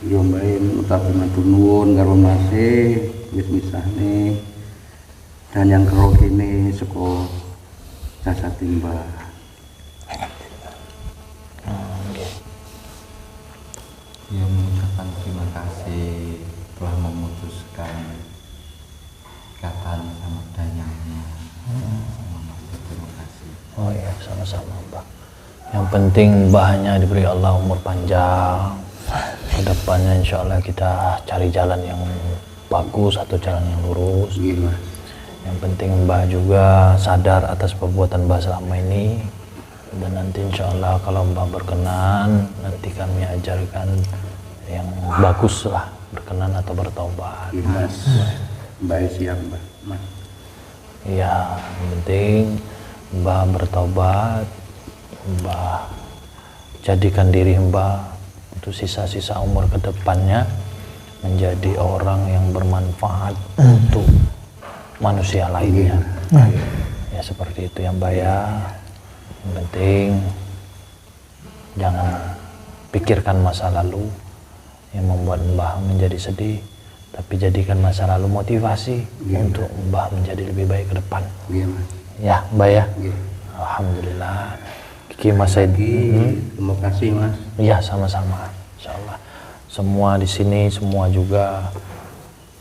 Jombain utapi matur nuwun karo Mase wis misahne dan yang karo kene saka jasa timba. Ya mengucapkan terima kasih telah memutuskan ikatan sama danyangnya. Terima kasih. Oh iya, sama-sama Mbah. Yang penting Mbahnya diberi Allah umur panjang. Kedepannya insya Allah kita cari jalan yang bagus atau jalan yang lurus. Gimana? Yang penting Mbah juga sadar atas perbuatan Mbah selama ini. Dan nanti insya Allah kalau Mbah berkenan, nanti kami ajarkan yang bagus lah, berkenan atau bertobat. Mas, Mbak siap Mbak. Mas. Iya, yang penting Mbah bertobat, Mbah jadikan diri Mbah untuk sisa-sisa umur kedepannya menjadi orang yang bermanfaat untuk manusia lainnya. Ya seperti itu ya Mbah ya. Yang penting jangan pikirkan masa lalu yang membuat Mbah menjadi sedih, tapi jadikan masa lalu motivasi untuk Mbah menjadi lebih baik ke depan. Ya Mbah ya. Alhamdulillah. Kiki Mas Saidi, terima kasih Mas. Iya sama-sama. Insyaallah semua di sini semua juga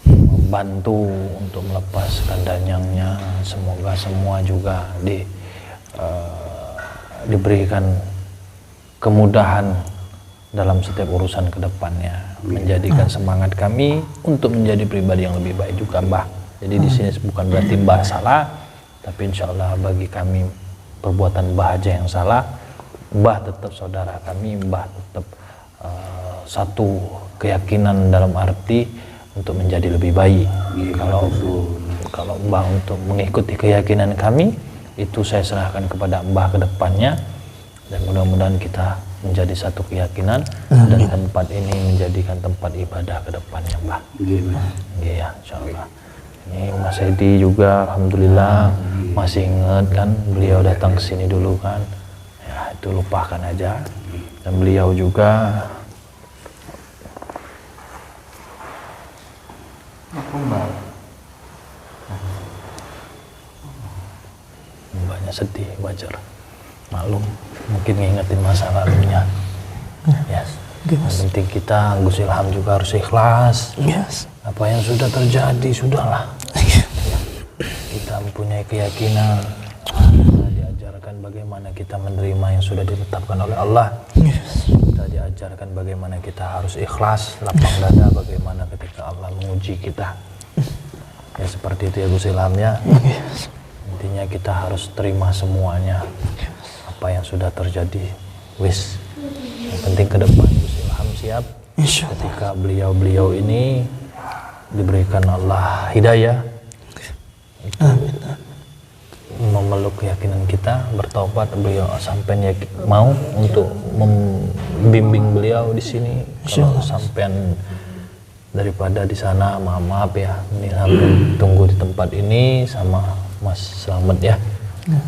membantu untuk melepaskan danyangnya. Semoga semua juga diberikan kemudahan dalam setiap urusan ke depannya, menjadikan semangat kami untuk menjadi pribadi yang lebih baik juga Mbah. Jadi di sini bukan berarti Mbah salah, tapi insya Allah bagi kami perbuatan Mbah aja yang salah. Mbah tetap saudara kami, Mbah tetap satu keyakinan dalam arti untuk menjadi lebih baik. Kalau Mbah untuk mengikuti keyakinan kami, itu saya serahkan kepada Mbah ke depannya, dan mudah-mudahan kita menjadi satu keyakinan dan tempat ini menjadikan tempat ibadah ke depannya Mbah. Iya, insyaallah. Ini Mas Edi juga alhamdulillah masih ingat kan, beliau datang ke sini dulu kan. Ya, itu lupakan aja. Dan beliau juga Mbaknya sedih, wajar, maklum, mungkin ngingetin masa lalunya. Yes. Yang penting kita Gus Ilham juga harus ikhlas. Apa yang sudah terjadi sudahlah. Kita mempunyai keyakinan, kita diajarkan bagaimana kita menerima yang sudah ditetapkan oleh Allah. Kita diajarkan bagaimana kita harus ikhlas, lapang dada bagaimana ketika Allah menguji kita. Ya seperti itu ya Gus Ilham ya. Intinya kita harus terima semuanya apa yang sudah terjadi. Wis, yang penting ke depan Gus Ilham siap ketika beliau ini diberikan Allah hidayah itu memeluk keyakinan kita, bertobat, beliau sampai mau untuk membimbing beliau di sini. Kalau sampean daripada di sana maaf ya, ini sampai tunggu di tempat ini sama Mas Slamet ya. Nah,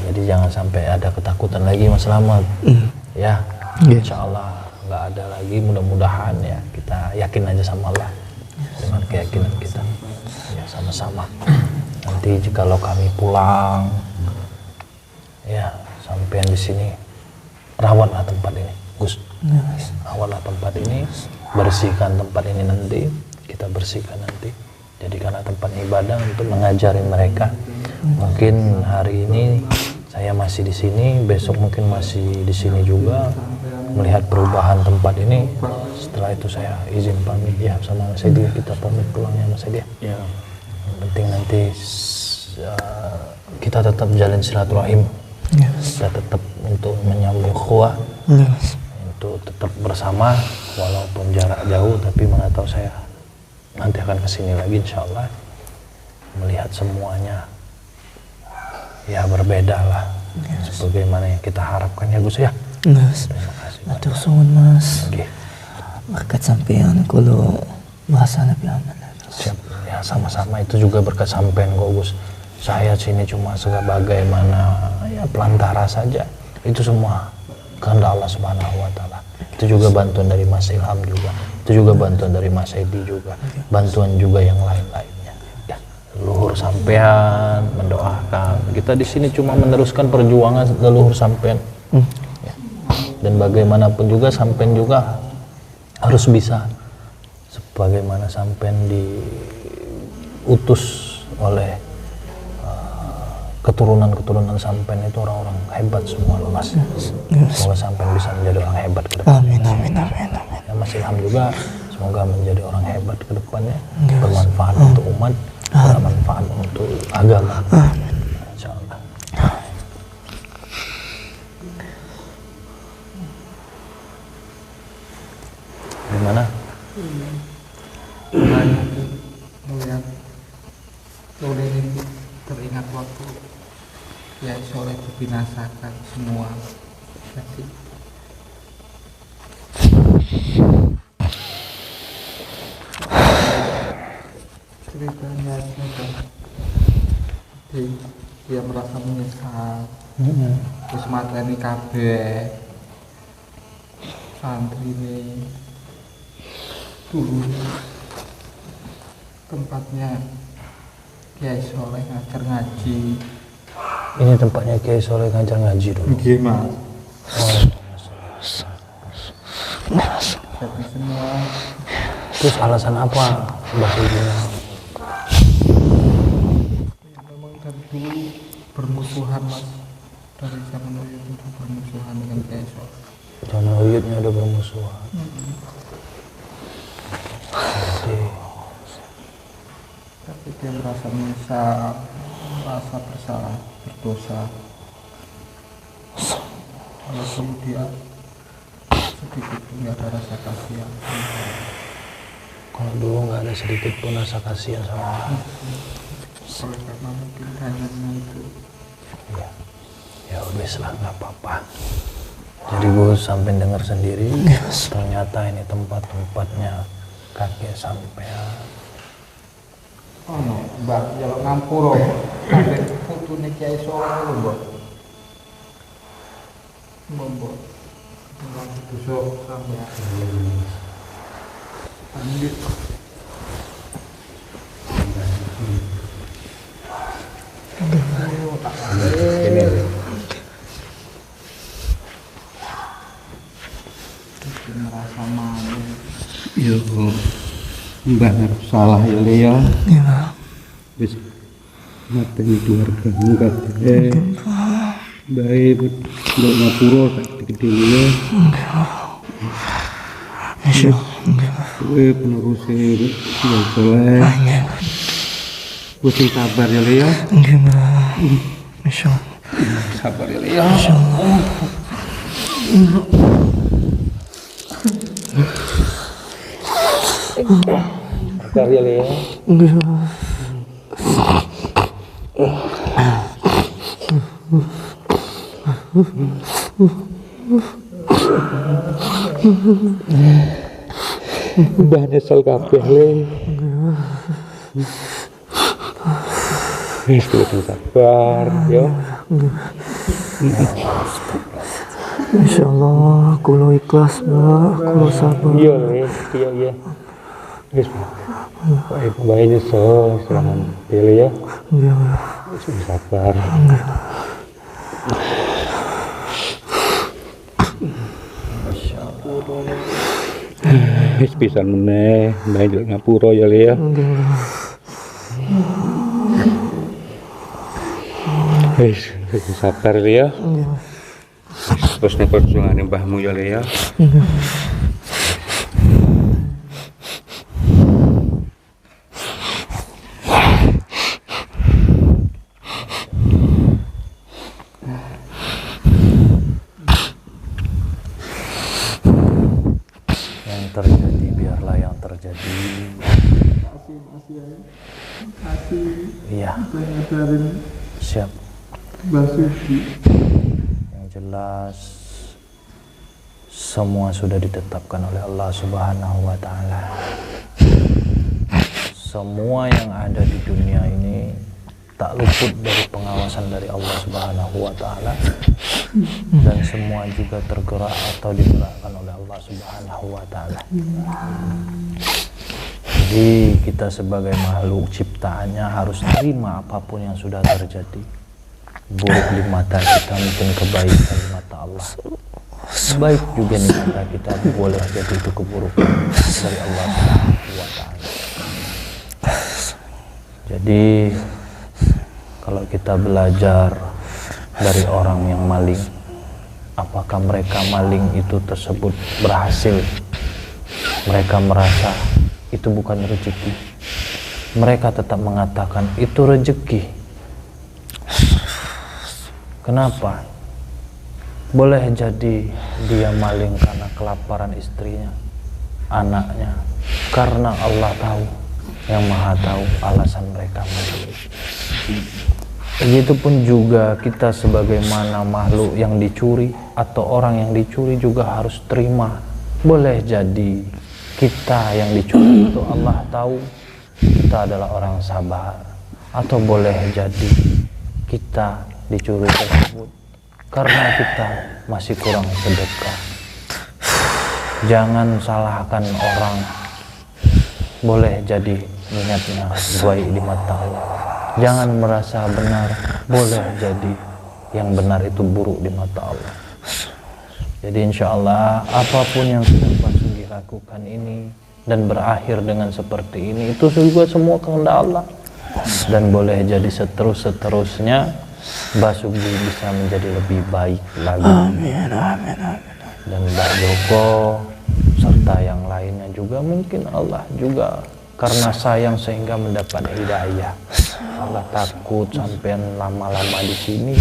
jadi jangan sampai ada ketakutan lagi Mas Slamet. Ya, insyaallah nggak ada lagi, mudah-mudahan ya, kita yakin aja sama Allah dengan keyakinan kita ya, sama-sama. Nanti jikalau kami pulang ya, sampean di sini rawatlah tempat ini Gus, rawatlah tempat ini, bersihkan tempat ini, nanti kita bersihkan, nanti jadikanlah tempat ibadah untuk mengajari mereka. Mungkin hari ini saya masih di sini, besok mungkin masih di sini juga melihat perubahan tempat ini. Setelah itu saya izin pamit ya sama Mas Edi, kita pamit pulang ya Mas Edi. Ya. Yang penting nanti kita tetap jalin silaturahim, kita tetap untuk menyambung ukhuwah, untuk tetap bersama walaupun jarak jauh, tapi mana tahu saya nanti akan kesini lagi insyaallah, melihat semuanya ya berbeda lah, sebagaimana yang kita harapkan ya Gus ya. Terima kasih. Atur suwun Mas. Berkat sampean kulo bahasa Nabi Muhammad. Siap. Ya sama-sama, itu juga berkat sampean kok Gus. Saya sini cuma sebagai mana ya pelantara saja. Itu semua kehendak Allah Subhanahu wa taala. Itu juga bantuan dari Mas Ilham juga. Itu juga bantuan dari Mas Edi juga. Bantuan juga yang lain-lainnya. Ya, leluhur sampean mendoakan. Kita di sini cuma meneruskan perjuangan leluhur sampean. Ya. Dan bagaimanapun juga sampean juga harus bisa. Sebagaimana sampean diutus oleh keturunan-keturunan sampean itu orang-orang hebat semua loh Mas. Semoga sampean bisa menjadi orang hebat ke depan. Amin. Ya, Mas Ilham juga semoga menjadi orang hebat ke depannya, bermanfaat untuk umat, bermanfaat untuk agama. Insyaallah. Gimana? Melihat oleh ini teringat waktu ya soleh dibinasakan semua. Jadi ceritanya dia merasa menyesal. Terus mateni kabeh santri ini dulu tempatnya Kiai Soleh ngajar ngaji. Ini tempatnya Kiai Soleh ngajar ngaji dulu. Gimana? Oh, Jadi semua terus alasan apa Mbak Ibunya? ya, memang dari dulu bermusuhan Mas. Dari zaman dulu itu bermusuhan dengan Kiai Soleh. Zaman Uyutnya udah bermusuhan. Tapi dia merasa menyesal, merasa bersalah, berdosa. Kalau kemudian sedikit pun nggak ada rasa kasihan. Kalau dulu nggak ada sedikit pun rasa kasihan sama orang. Oleh karena mungkin kayaknya itu. Ya, ya wes lah nggak apa-apa. Jadi gue sampai dengar sendiri, ternyata ini tempat-tempatnya kakek sampean. Oh no, Mbak, jaluk ngampuro. Sampai putune Kiai Soleh lho, Mbak. Mbak. Nang besok sampai lanjut. Ini merasa malu. Yo, mbak salah ya Lea. Iya. Wis mateni keluarga enggak baik untuk ngapura gede ini. Insya Kowe penerusé Kiai Soleh. Wis sabar ya Lea. Allah. Insya Allah. Sabar ya Lea. Sabar ya Lea. Mbah nyesel kabeh Le. Wis kudu sabar ya. Insya Allah, kulo ikhlas Mbak, kulo sabar. Iya Le, iya. Wis bae nyesel selama pilih ya. Iya. Wis sabar. Wis pisan meneh, mbah njaluk ngapura ya Le ya. Wis sabar Le ya. Terus nek perjuangane mbahmu ya Le ya. Yang terjadi biarlah yang terjadi. Makasih ya. Makasih Iya, udah ngajarin siap. Mbak Suci. Yang jelas semua sudah ditetapkan oleh Allah Subhanahu wa taala. Semua yang ada di dunia ini tak luput dari pengawasan dari Allah Subhanahu wa taala, dan semua juga tergerak atau digerakkan oleh Allah Subhanahu wa taala. Jadi kita sebagai makhluk ciptaannya harus terima apapun yang sudah terjadi. Buruk di mata kita mungkin kebaikan di mata Allah. Baik juga di mata kita boleh jadi itu keburukan dari Allah Subhanahu wa taala. Jadi kalau kita belajar dari orang yang maling, apakah mereka maling itu tersebut berhasil? Mereka merasa itu bukan rezeki. Mereka tetap mengatakan itu rezeki. Kenapa? Boleh jadi dia maling karena kelaparan istrinya, anaknya, karena Allah tahu, yang maha tahu alasan mereka maling. Begitupun juga kita sebagaimana makhluk yang dicuri atau orang yang dicuri juga harus terima. Boleh jadi kita yang dicuri itu Allah tahu kita adalah orang sabar, atau boleh jadi kita dicuri tersebut karena kita masih kurang sedekah. Jangan salahkan orang. Boleh jadi niatnya baik di mata Allah. Jangan merasa benar. Boleh jadi yang benar itu buruk di mata Allah. Jadi insya Allah apapun yang sedang Basuki lakukan ini dan berakhir dengan seperti ini, itu juga semua kehendak Allah. Dan boleh jadi seterusnya Basuki bisa menjadi lebih baik lagi. Amin, amin, amin. Dan Mbak Joko serta yang lainnya juga mungkin Allah juga karena sayang sehingga mendapat hidayah. Allah takut sampai lama-lama di sini,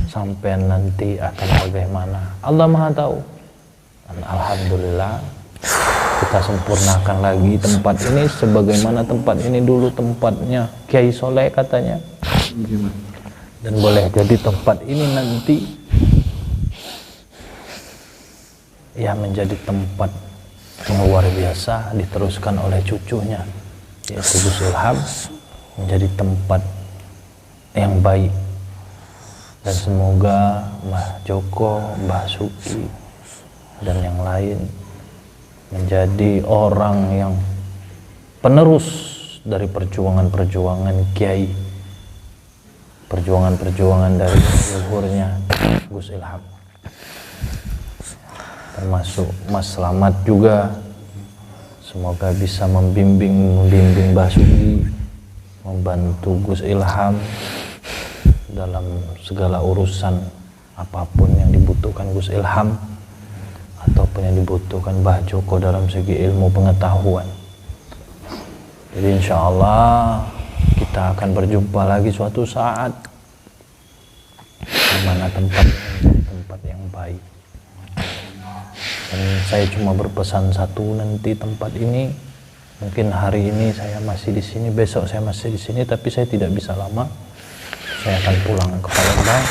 sampai nanti akan bagaimana. Allah Maha tahu. Dan alhamdulillah kita sempurnakan lagi tempat ini sebagaimana tempat ini dulu tempatnya Kiai Soleh katanya. Dan boleh jadi tempat ini nanti ya menjadi tempat yang luar biasa diteruskan oleh cucunya yaitu Gus Ilham, menjadi tempat yang baik. Dan semoga Mbah Joko, Mbah Suki dan yang lain menjadi orang yang penerus dari perjuangan-perjuangan Kiai, perjuangan-perjuangan dari leluhurnya Gus Ilham. Termasuk Mas Slamet juga, semoga bisa membimbing Basuki, membantu Gus Ilham dalam segala urusan apapun yang dibutuhkan Gus Ilham ataupun yang dibutuhkan Mbah Joko dalam segi ilmu pengetahuan. Jadi insya Allah kita akan berjumpa lagi suatu saat di mana tempat ini tempat yang baik. Dan saya cuma berpesan satu, nanti tempat ini mungkin hari ini saya masih di sini, besok saya masih di sini, tapi saya tidak bisa lama. Saya akan pulang ke Palembang.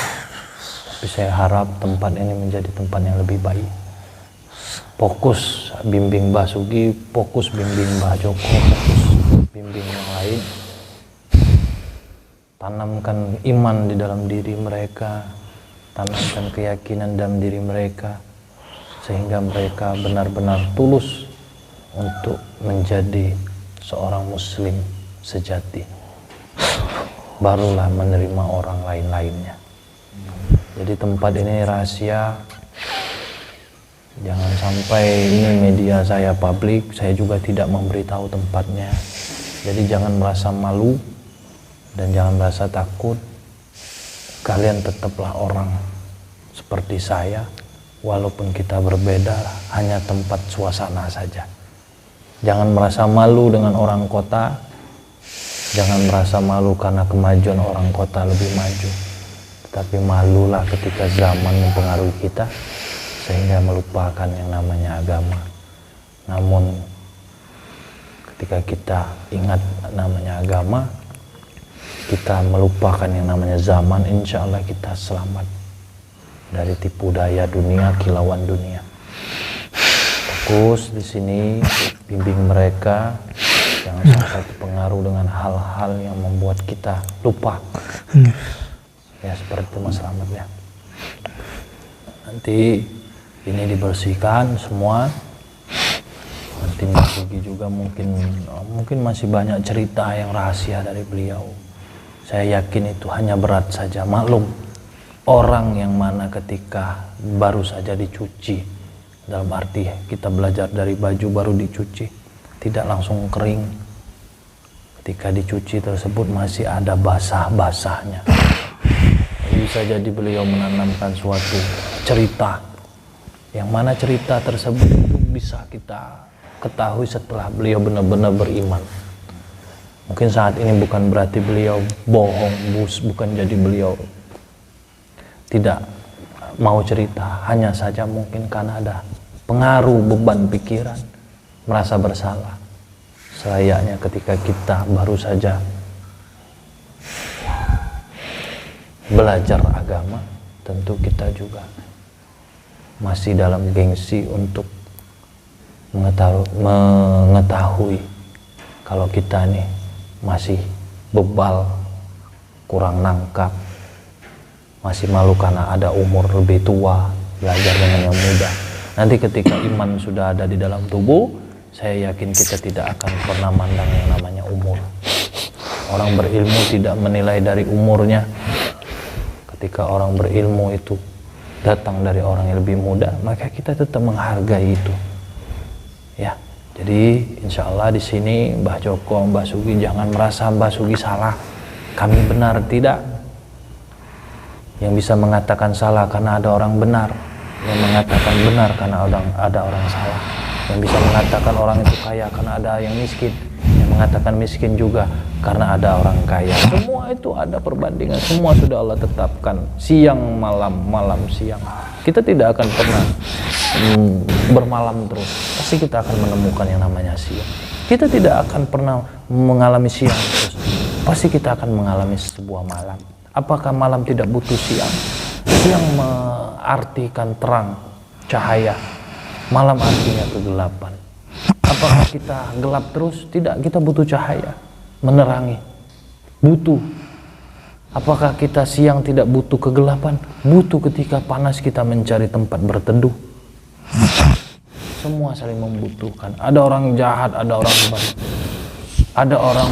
Tapi saya harap tempat ini menjadi tempat yang lebih baik. Fokus bimbing Basuki, fokus bimbing Mbah Joko, fokus bimbing yang lain. Tanamkan iman di dalam diri mereka, tanamkan keyakinan dalam diri mereka, sehingga mereka benar-benar tulus untuk menjadi seorang muslim sejati. Barulah menerima orang lain-lainnya. Jadi tempat ini rahasia. Jangan sampai ini media saya publik, saya juga tidak memberitahu tempatnya. Jadi jangan merasa malu dan jangan merasa takut. Kalian tetaplah orang seperti saya. Walaupun kita berbeda, hanya tempat suasana saja. Jangan merasa malu dengan orang kota. Jangan merasa malu karena kemajuan orang kota lebih maju. Tetapi malulah ketika zaman mempengaruhi kita, sehingga melupakan yang namanya agama. Namun ketika kita ingat namanya agama, kita melupakan yang namanya zaman, insya Allah kita selamat dari tipu daya dunia, kilauan dunia. Fokus di sini, bimbing mereka, jangan jangan sampai terpengaruh dengan hal-hal yang membuat kita lupa. Ya seperti itu Mas Slamet ya. Nanti ini dibersihkan semua. Nanti Mbak Sugi juga mungkin masih banyak cerita yang rahasia dari beliau. Saya yakin itu hanya berat saja. Maklum, orang yang mana ketika baru saja dicuci, dalam arti kita belajar dari baju baru dicuci, tidak langsung kering. Ketika dicuci tersebut masih ada basah-basahnya. Bisa jadi beliau menanamkan suatu cerita, yang mana cerita tersebut itu bisa kita ketahui setelah beliau benar-benar beriman. Mungkin saat ini bukan berarti beliau bohong, bukan jadi beliau tidak mau cerita, hanya saja mungkin karena ada pengaruh beban pikiran, merasa bersalah. Selayaknya ketika kita baru saja belajar agama, tentu kita juga masih dalam gengsi untuk mengetahui kalau kita nih masih bebal, kurang nangkap, masih malu karena ada umur lebih tua, belajar dengan yang muda. Nanti ketika iman sudah ada di dalam tubuh, saya yakin kita tidak akan pernah mandang yang namanya umur. Orang berilmu tidak menilai dari umurnya. Ketika orang berilmu itu datang dari orang yang lebih muda, maka kita tetap menghargai itu. Ya, jadi insya Allah di sini Mbah Joko, Mbah Sugi jangan merasa Mbah Sugi salah, kami benar, tidak. Yang bisa mengatakan salah karena ada orang benar, yang mengatakan benar karena ada orang salah, yang bisa mengatakan orang itu kaya karena ada yang miskin, yang mengatakan miskin juga karena ada orang kaya. Semua itu ada perbandingan, semua sudah Allah tetapkan. Siang malam, malam siang. Kita tidak akan pernah bermalam terus. Pasti kita akan menemukan yang namanya siang. Kita tidak akan pernah mengalami siang terus. Pasti kita akan mengalami sebuah malam. Apakah malam tidak butuh siang? Siang mengartikan terang, cahaya. Malam artinya kegelapan. Apakah kita gelap terus? Tidak, kita butuh cahaya, menerangi. Butuh. Apakah kita siang tidak butuh kegelapan? Butuh ketika panas kita mencari tempat berteduh. Semua saling membutuhkan. Ada orang jahat, ada orang baik. Ada orang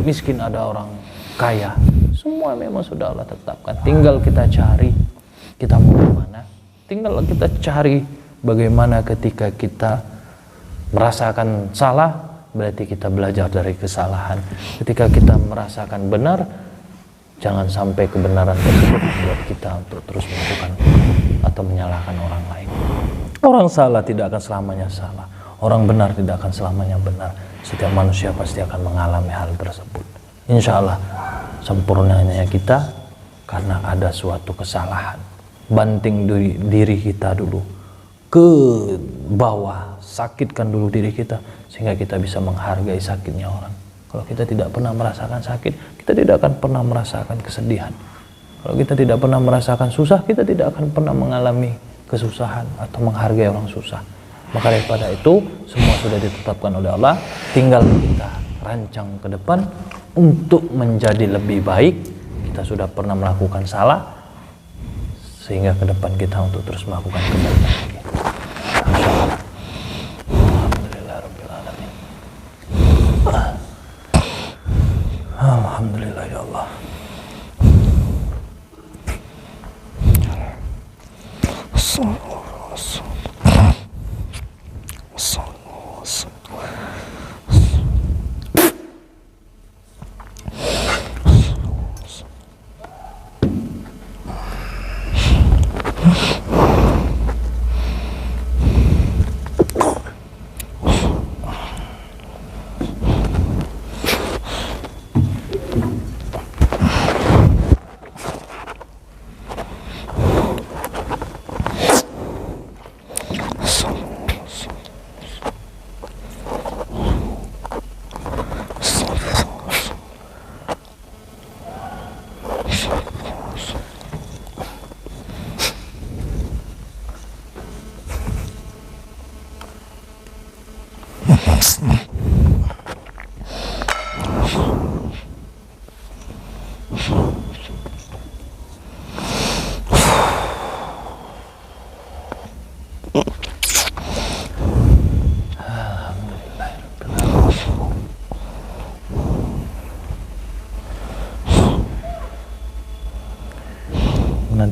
miskin, ada orang kaya. Semua memang sudah Allah tetapkan. Tinggal kita cari, kita mau kemana. Tinggal kita cari bagaimana ketika kita merasakan salah, berarti kita belajar dari kesalahan. Ketika kita merasakan benar, jangan sampai kebenaran tersebut membuat kita untuk terus melakukan atau menyalahkan orang lain. Orang salah tidak akan selamanya salah. Orang benar tidak akan selamanya benar. Setiap manusia pasti akan mengalami hal tersebut. Insya Allah sempurnanya kita karena ada suatu kesalahan. Banting diri kita dulu ke bawah, sakitkan dulu diri kita sehingga kita bisa menghargai sakitnya orang. Kalau kita tidak pernah merasakan sakit, kita tidak akan pernah merasakan kesedihan. Kalau kita tidak pernah merasakan susah, kita tidak akan pernah mengalami kesusahan atau menghargai orang susah. Maka daripada itu, semua sudah ditetapkan oleh Allah, tinggal kita rancang ke depan untuk menjadi lebih baik. Kita sudah pernah melakukan salah, sehingga ke depan kita untuk terus melakukan kebaikan lagi. Insyaallah. Alhamdulillahirrahmanirrahim. Alhamdulillah ya Allah.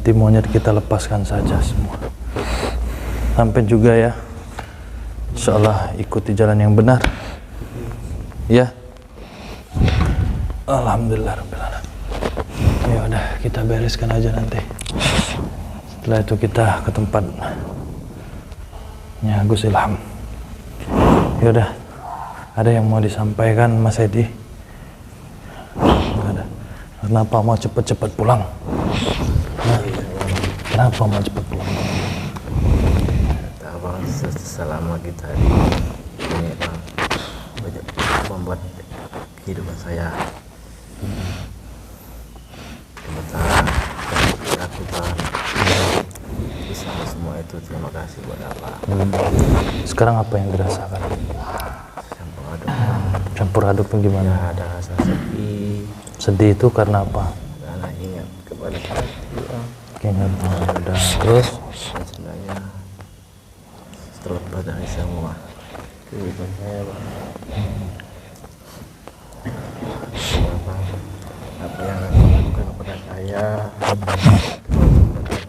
hati monyet kita lepaskan saja semua. Sampai juga ya, insyaallah ikuti jalan yang benar ya. Alhamdulillah rabbil alamin. Ya udah, kita bereskan aja nanti. Setelah itu kita ke tempatnya Gus Ilham. Ya udah, ada yang mau disampaikan Mas Edi? Nggak ada. Kenapa mau cepet-cepet pulang? Nah, kenapa mau cepet pulang? Abang selama kita di ini membuat kehidupan saya sementara lakukan bisa semua itu. Terima kasih buat Allah. Sekarang apa yang dirasakan? Campur aduk tuh gimana? Ya, ada rasa sedih. Sedih itu karena apa? Karena ingat kepada Allah. Ingat, udah. Terus Dan sebenarnya terlepas dari semua kehidupan saya, Bang. Apa yang Anda lakukan kepada saya,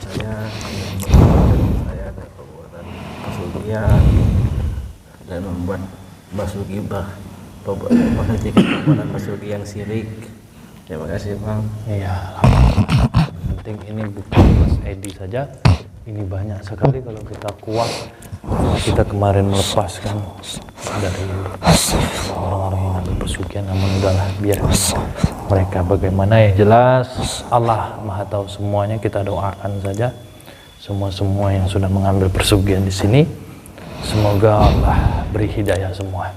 saya ada perbuatan kesulian dan membuat masugibah, menghentikan perbuatan masugi yang syirik. Terima kasih, Bang. iya, alhamdulillah. Penting ini bukan Mas Edi saja, ini banyak sekali kalau kita kuat. Kita kemarin melepaskan dari orang-orang yang ambil pesugihan, namun udahlah, biar mereka bagaimana ya, jelas Allah Maha tahu semuanya. Kita doakan saja semua yang sudah mengambil persugihan di sini, semoga Allah beri hidayah semua.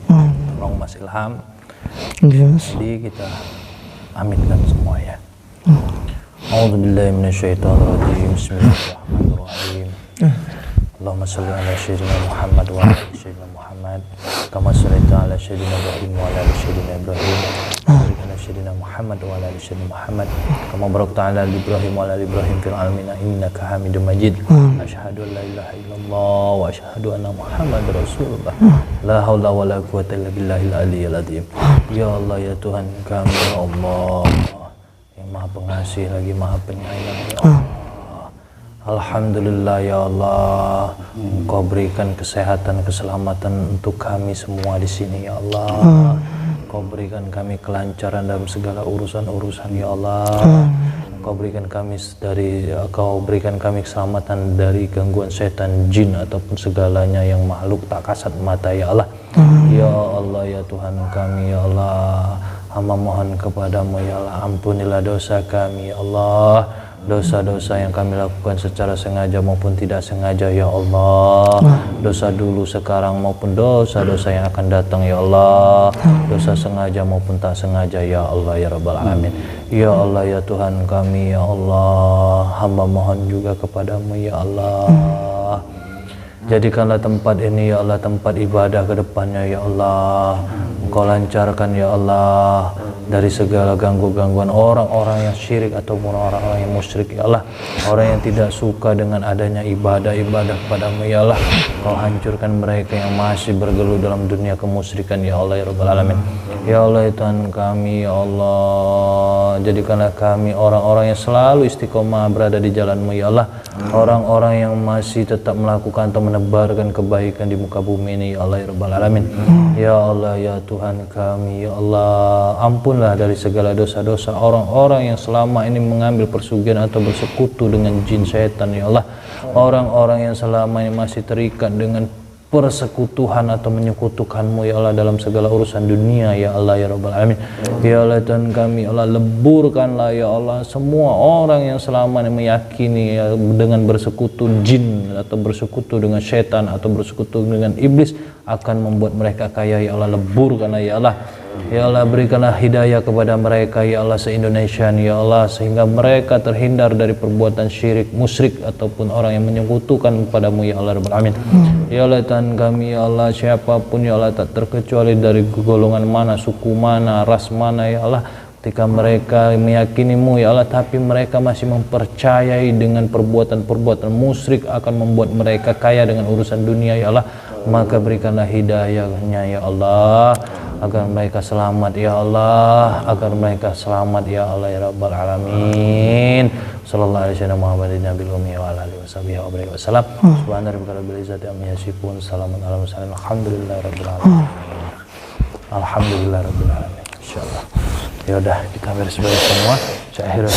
Tolong Mas Ilham, jadi kita aminkan semua ya. A'udzubillahi minasyaitonirrajim. Bismillahirrahmanirrahim. Allahumma shalli ala sayyidina Muhammad wa ala sayyidina Muhammad kama shallaita ala sayyidina Ibrahim wa ala sayyidina Ibrahim wa ala sayyidina Muhammad wa ala sayyidina Muhammad kama barakta ala Ibrahim wa ala Ibrahim fil alamin innaka Hamidum Majid. Asyhadu an la ilaha illallah wa asyhadu anna Muhammadar Rasulullah. La haula wa la quwwata illa billahil aliyyil azim. Ya Allah, ya Tuhan kami, ya Allah yang Maha Pengasih lagi Maha Penyayang, ya Allah. Alhamdulillah ya Allah, Engkau berikan kesehatan, keselamatan untuk kami semua di sini ya Allah. Engkau berikan kami kelancaran dalam segala urusan-urusan ya Allah. Engkau berikan kami keselamatan dari gangguan setan, jin ataupun segalanya yang makhluk tak kasat mata ya Allah. Ya Allah, ya Tuhan kami ya Allah, hamba mohon kepadamu ya Allah, ampunilah dosa kami ya Allah. Dosa-dosa yang kami lakukan secara sengaja maupun tidak sengaja ya Allah. Dosa dulu, sekarang maupun dosa-dosa yang akan datang ya Allah. Dosa sengaja maupun tak sengaja ya Allah ya Rabbal Alamin. Ya Allah, ya Tuhan kami ya Allah, hamba mohon juga kepadamu ya Allah. Jadikanlah tempat ini ya Allah tempat ibadah ke depannya ya Allah. Engkau lancarkan ya Allah dari segala gangguan orang-orang yang syirik ataupun orang-orang yang musyrik ya Allah. Orang yang tidak suka dengan adanya ibadah-ibadah kepadamu ya Allah. Kau hancurkan mereka yang masih bergelut dalam dunia kemusyrikan ya Allah ya Rabbal Alamin. Ya Allah, ya Tuhan kami ya Allah, jadikanlah kami orang-orang yang selalu istiqomah berada di jalan-Mu ya Allah. Orang-orang yang masih tetap melakukan atau menebarkan kebaikan di muka bumi ini ya Allah ya Rabbal Alamin. Ya Allah, ya Tuhan kami ya Allah, ampunlah dari segala dosa-dosa orang-orang yang selama ini mengambil persugihan atau bersekutu dengan jin setan ya Allah. Orang-orang yang selama ini masih terikat dengan persekutuhan atau menyekutukan-Mu ya Allah dalam segala urusan dunia ya Allah ya Rabbal Alamin. Ya Allah, Tuhan kami ya Allah, leburkanlah ya Allah semua orang yang selama ini meyakini ya, dengan bersekutu jin atau bersekutu dengan setan atau bersekutu dengan iblis akan membuat mereka kaya ya Allah. Leburkanlah ya Allah. Ya Allah, berikanlah hidayah kepada mereka ya Allah se-Indonesia ya Allah, sehingga mereka terhindar dari perbuatan syirik, musyrik ataupun orang yang menyekutukan kepadamu ya Allah Rabbal Alamin. Ya Allah, Tuhan kami ya Allah, siapapun ya Allah, tak terkecuali dari golongan mana, suku mana, ras mana ya Allah, ketika mereka meyakini-Mu ya Allah tapi mereka masih mempercayai dengan perbuatan-perbuatan musyrik akan membuat mereka kaya dengan urusan dunia ya Allah, maka berikanlah hidayahnya ya Allah. agar mereka selamat ya Allah, agar mereka selamat ya Allah ya Rabbal Alamin. Sallallahu alaihi wasallam Muhammadin Nabil Ummi wa ala alihi wasallam. Subhana rabbika rabbil izzati amma yasifun, salamun alal mursalin, alhamdulillahi rabbil alamin. Alhamdulillah rabbil alamin. Insyaallah. Ya udah, kita beres-beres semua. Saya akhirnya